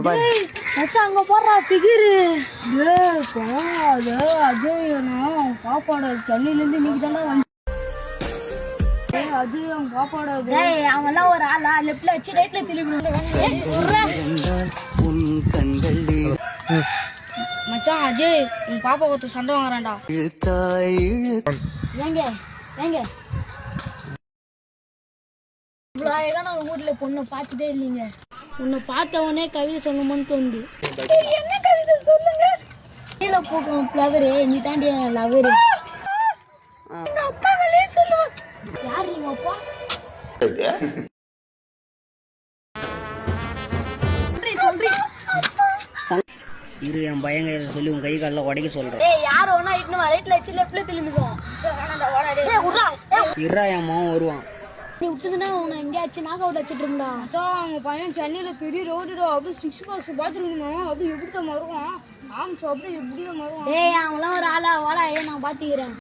மச்சான் அங்க போடுறா பிகிரு. அஜய் பாப்பாட சென்னையில இருந்து இன்னைக்கு தானே வந்து. அஜய் அவன் பாப்பாட அவன்லாம் ஒரு ஆளா லெப்ட்ல வச்சு ரைட்ல மச்சான் அஜய் உன் பாப்பா ஒருத்த சண்டை வாங்குறான்டா. ஏங்க ஏங்க இவ்வளோ அழகான ஒரு ஊர்ல பொண்ணை பார்த்ததே இல்லைங்க. உன்னை பார்த்தவனே கவிதை சொல்லணும்னு தோணுது. என்ன கவிதை சொல்லுங்க? கீழே போக்கணும் ஃப்ளவரு நீ தாண்டி லவரு. எங்க அப்பாங்களே சொல்லுவோம். யார் நீங்க அப்பா? இரு என் பையங்க சொல்லி உன் கை காலில் உடைக்க சொல்றேன். யார் ஒன்னா இட்டு ரைட்ல வச்சு லெஃப்ட்ல திரும்பிக்கும். இருடா என் மகன் வருவான். நீ விட்டுதுன்னா உன்னை எங்கேயாச்சும் நாக் அவுட் வச்சுட்டு இருந்தா. அவங்க பையன் சென்னையில பெரிய ரோடுடா அப்படியே 6 பாக்ஸ் பாத்துருக்கணும். அப்படியே எப்படித்தான் வருவான்? ஆம்ஸ் அப்படியே எப்படிதான் வருவான்? அவங்களாம் ஒரு ஆளா வாடா நான் பாத்துக்கிறேன்.